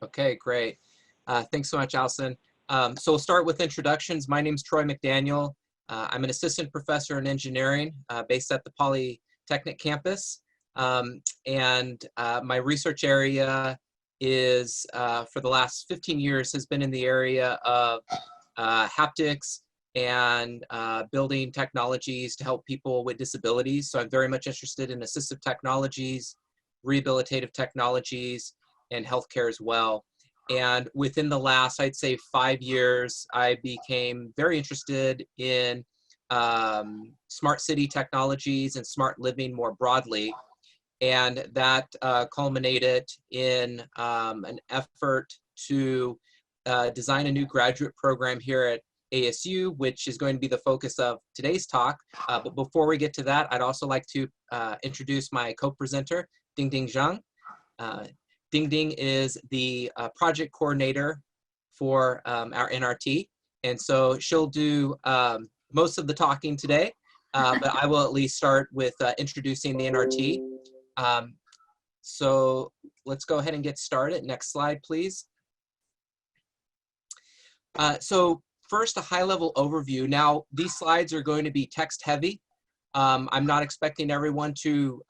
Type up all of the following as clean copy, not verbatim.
Okay, great. Thanks so much, Allison. So we'll start with introductions. My name is Troy McDaniel. I'm an assistant professor in engineering based at the Polytechnic campus. My research area is, for the last 15 years, has been in the area of haptics and building technologies to help people with disabilities. So I'm very much interested in assistive technologies, rehabilitative technologies, and healthcare as well. And within the last, I'd say 5 years, I became very interested in smart city technologies and smart living more broadly. And that culminated in an effort to design a new graduate program here at ASU, which is going to be the focus of today's talk. But before we get to that, I'd also like to introduce my co-presenter, Zheng. Ding is the project coordinator for our NRT. And so she'll do most of the talking today, but I will at least start with introducing the NRT. So let's go ahead and get started. Next slide, please. So first, a high-level overview. Now, these slides are going to be text-heavy. I'm not expecting everyone to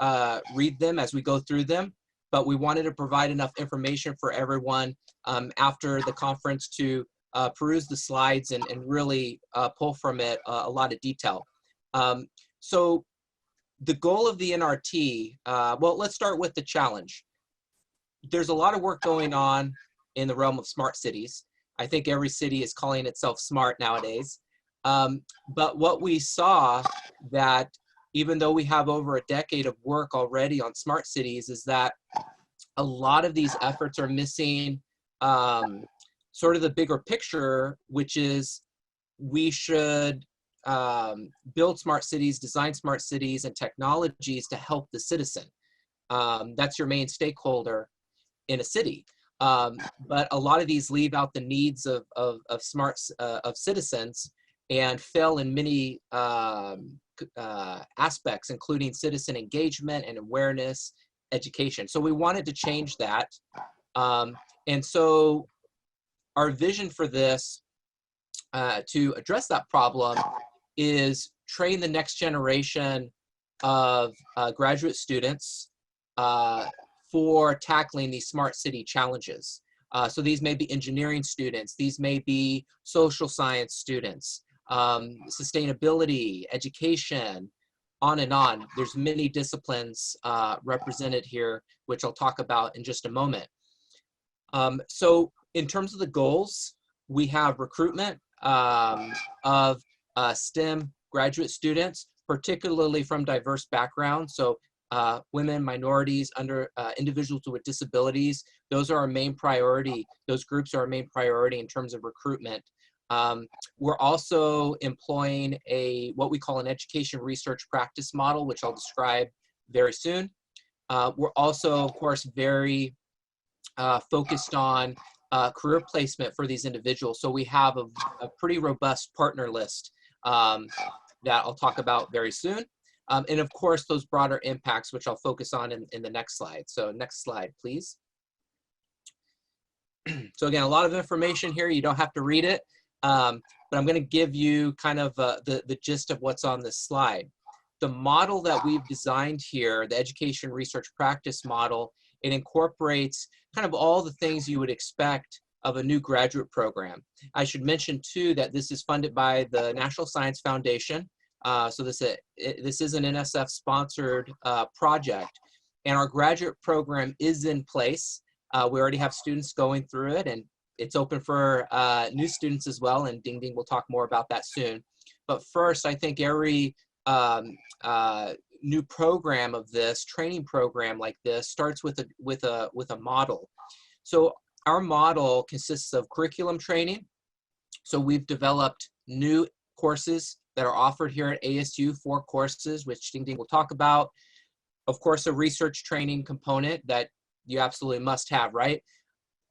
read them as we go through them, but we wanted to provide enough information for everyone after the conference to peruse the slides and really pull from it a lot of detail. So the goal of the NRT, well, let's start with the challenge. There's a lot of work going on in the realm of smart cities. I think every city is calling itself smart nowadays. But what we saw, that even though we have over a decade of work already on smart cities, is that a lot of these efforts are missing sort of the bigger picture, which is we should build smart cities, design smart cities and technologies to help the citizen. That's your main stakeholder in a city. But a lot of these leave out the needs of citizens and fail in many aspects, including citizen engagement and awareness, education. So we wanted to change that. And so our vision for this to address that problem is train the next generation of graduate students for tackling these smart city challenges. So these may be engineering students, these may be social science students, sustainability, education, on and on. There's many disciplines represented here, which I'll talk about in just a moment. So in terms of the goals, we have recruitment of STEM graduate students, particularly from diverse backgrounds. So women, minorities, individuals with disabilities, those are our main priority. Those groups are our main priority in terms of recruitment. We're also employing what we call an education research practice model, which I'll describe very soon. We're also, of course, very focused on career placement for these individuals. So we have a pretty robust partner list that I'll talk about very soon. And of course, those broader impacts, which I'll focus on in the next slide. So next slide, please. So again, a lot of information here. You don't have to read it, but I'm going to give you kind of the gist of what's on this slide. The model that we've designed here, the education research practice model, it incorporates kind of all the things you would expect of a new graduate program. I should mention too that this is funded by the National Science Foundation. So this is an NSF-sponsored project, and our graduate program is in place. We already have students going through it, and it's open for new students as well, and Ding Ding will talk more about that soon. But first, I think every new program of this, training program like this, starts with a model. So our model consists of curriculum training. So we've developed new courses that are offered here at ASU, 4 courses, which Ding Ding will talk about. Of course, a research training component that you absolutely must have, right?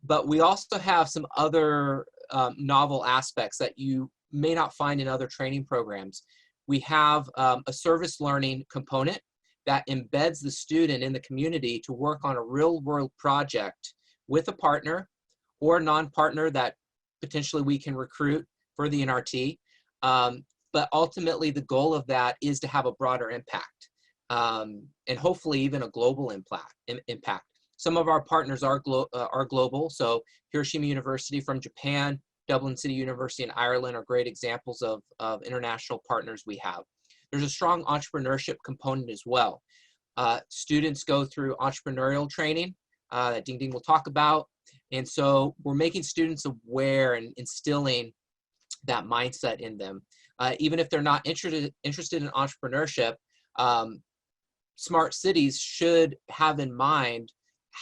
But we also have some other novel aspects that you may not find in other training programs. We have a service learning component that embeds the student in the community to work on a real-world project with a partner or non-partner that potentially we can recruit for the NRT. But ultimately, the goal of that is to have a broader impact, and hopefully even a global impact. Some of our partners are global. So Hiroshima University from Japan, Dublin City University in Ireland are great examples of international partners we have. There's a strong entrepreneurship component as well. Students go through entrepreneurial training that Ding Ding will talk about. And so we're making students aware and instilling that mindset in them. Even if they're not interested in entrepreneurship, smart cities should have in mind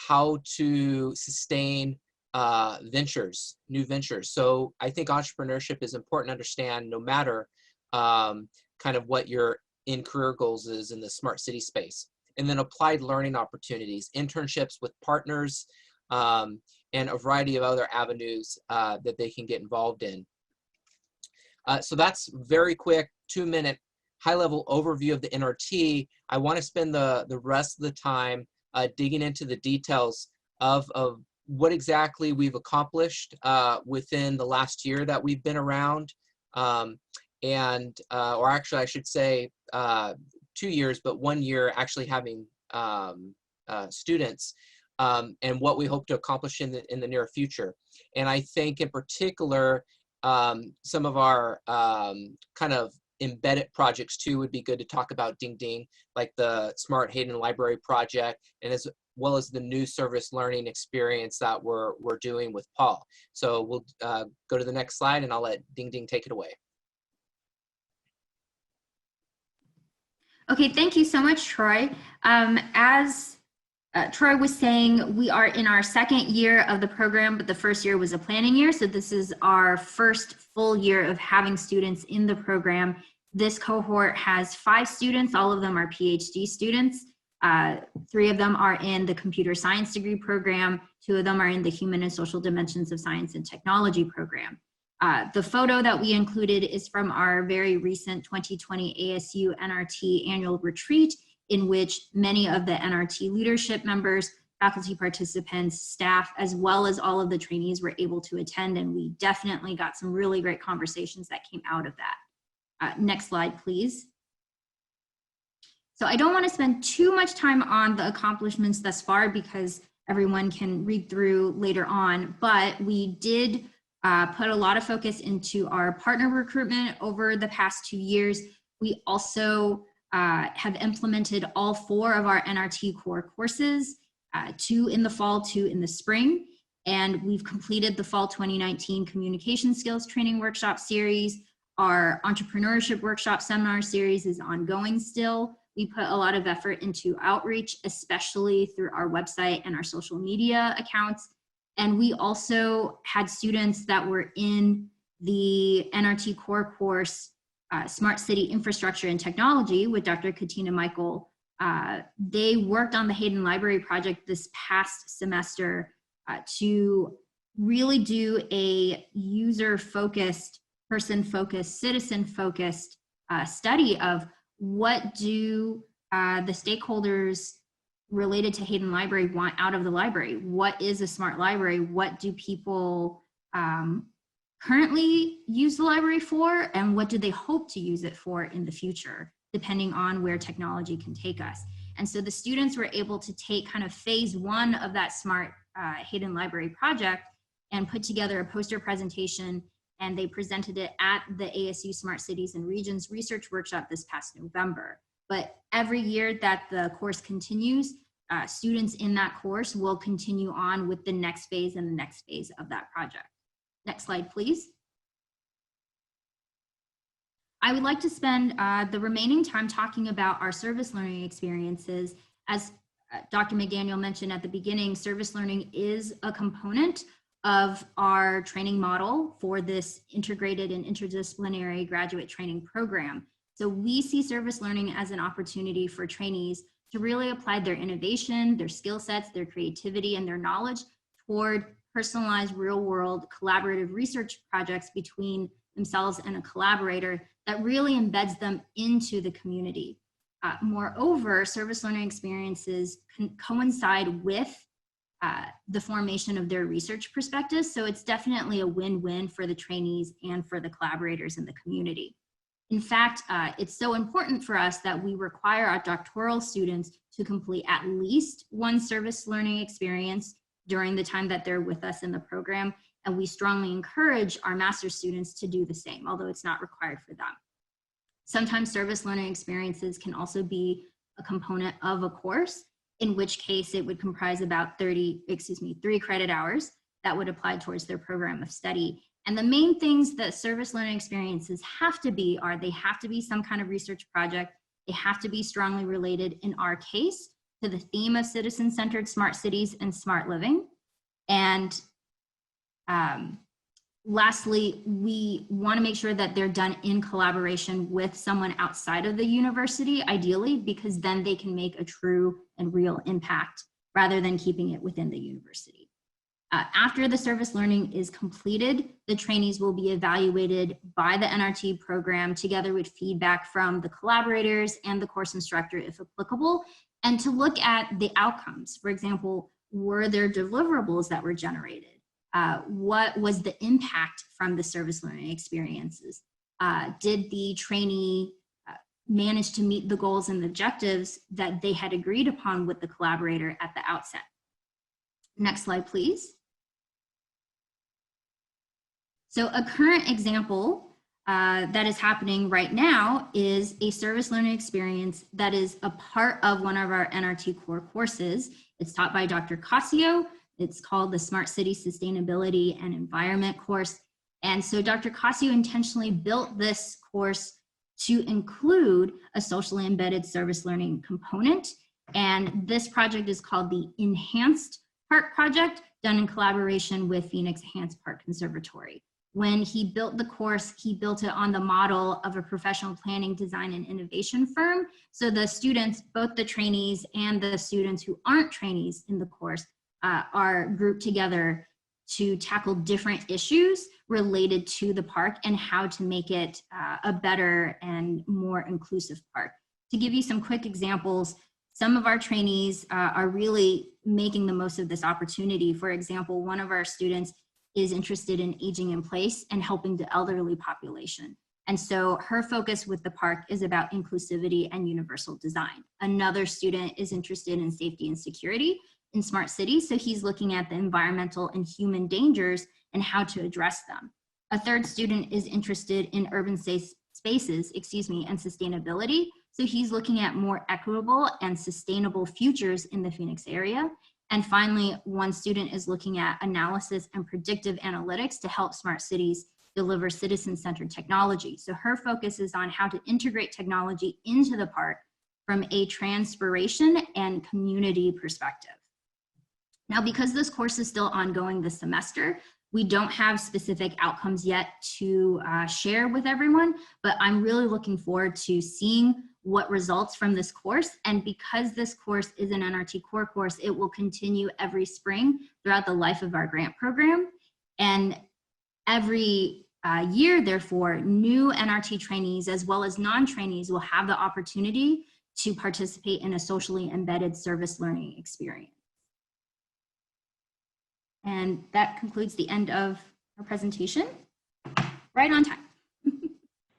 how to sustain new ventures. So I think entrepreneurship is important to understand no matter kind of what your in-career goals is in the smart city space. And then applied learning opportunities, internships with partners, and a variety of other avenues that they can get involved in. So that's very quick, 2-minute high-level overview of the NRT. I want to spend the rest of the time digging into the details of what exactly we've accomplished within the last year that we've been around, or actually I should say 2 years, but 1 year actually having students, and what we hope to accomplish in the near future. And I think in particular, some of our kind of embedded projects too would be good to talk about, Ding Ding, like the Smart Hayden Library project, and as well as the new service learning experience that we're doing with Paul. So we'll go to the next slide and I'll let Ding Ding take it away. Okay, thank you so much, Troy. As Troy was saying, we are in our second year of the program, but the first year was a planning year. So this is our first full year of having students in the program. This cohort has 5 students. All of them are PhD students. 3 of them are in the computer science degree program. 2 of them are in the human and social dimensions of science and technology program. The photo that we included is from our very recent 2020 ASU-NRT annual retreat, in which many of the NRT leadership members, faculty participants, staff, as well as all of the trainees were able to attend, and we definitely got some really great conversations that came out of that. Next slide, please. So I don't want to spend too much time on the accomplishments thus far because everyone can read through later on, but we did put a lot of focus into our partner recruitment over the past 2 years. We also have implemented all 4 of our NRT core courses, 2 in the fall, 2 in the spring, and we've completed the fall 2019 communication skills training workshop series. Our entrepreneurship workshop seminar series is ongoing still. We put a lot of effort into outreach, especially through our website and our social media accounts. And we also had students that were in the NRT core course, Smart City Infrastructure and Technology with Dr. Katina Michael. They worked on the Hayden Library project this past semester to really do a user-focused, person-focused, citizen-focused study of what do the stakeholders related to Hayden Library want out of the library. What is a smart library? What do people currently use the library for, and what do they hope to use it for in the future, depending on where technology can take us? And so the students were able to take kind of phase 1 of that Smart Hayden Library project and put together a poster presentation, and they presented it at the ASU Smart Cities and Regions Research Workshop this past November. But every year that the course continues, students in that course will continue on with the next phase and the next phase of that project. Next slide, please. I would like to spend the remaining time talking about our service learning experiences. As Dr. McDaniel mentioned at the beginning, service learning is a component of our training model for this integrated and interdisciplinary graduate training program. So we see service learning as an opportunity for trainees to really apply their innovation, their skill sets, their creativity, and their knowledge toward personalized real-world collaborative research projects between themselves and a collaborator that really embeds them into the community. Moreover, service learning experiences can coincide with the formation of their research perspectives. So it's definitely a win-win for the trainees and for the collaborators in the community. In fact, it's so important for us that we require our doctoral students to complete at least one service learning experience during the time that they're with us in the program. And we strongly encourage our master's students to do the same, although it's not required for them. Sometimes service learning experiences can also be a component of a course, in which case it would comprise about 3 credit hours that would apply towards their program of study. And the main things that service learning experiences have to be are they have to be some kind of research project. They have to be strongly related, in our case, to the theme of citizen-centered smart cities and smart living. And lastly, we want to make sure that they're done in collaboration with someone outside of the university, ideally, because then they can make a true and real impact rather than keeping it within the university. After the service learning is completed, the trainees will be evaluated by the NRT program together with feedback from the collaborators and the course instructor, if applicable, and to look at the outcomes. For example, were there deliverables that were generated? What was the impact from the service learning experiences? Did the trainee manage to meet the goals and objectives that they had agreed upon with the collaborator at the outset? Next slide, please. So a current example that is happening right now is a service learning experience that is a part of one of our NRT core courses. It's taught by Dr. Casio. It's called the Smart City Sustainability and Environment course. And so Dr. Casio intentionally built this course to include a socially embedded service learning component. And this project is called the Enhanced Park Project, done in collaboration with Phoenix Enhanced Park Conservatory. When he built the course, he built it on the model of a professional planning, design, and innovation firm. So the students, both the trainees and the students who aren't trainees in the course, are grouped together to tackle different issues related to the park and how to make it a better and more inclusive park. To give you some quick examples, some of our trainees are really making the most of this opportunity. For example, one of our students is interested in aging in place and helping the elderly population. And so her focus with the park is about inclusivity and universal design. Another student is interested in safety and security in smart cities, so he's looking at the environmental and human dangers and how to address them. A third student is interested in urban spaces, and sustainability, so he's looking at more equitable and sustainable futures in the Phoenix area. And finally, one student is looking at analysis and predictive analytics to help smart cities deliver citizen-centered technology. So her focus is on how to integrate technology into the park from a transpiration and community perspective. Now, because this course is still ongoing this semester, we don't have specific outcomes yet to share with everyone, but I'm really looking forward to seeing what results from this course. And because this course is an NRT core course, it will continue every spring throughout the life of our grant program. And every year, therefore, new NRT trainees as well as non-trainees will have the opportunity to participate in a socially embedded service learning experience. And that concludes the end of our presentation. Right on time.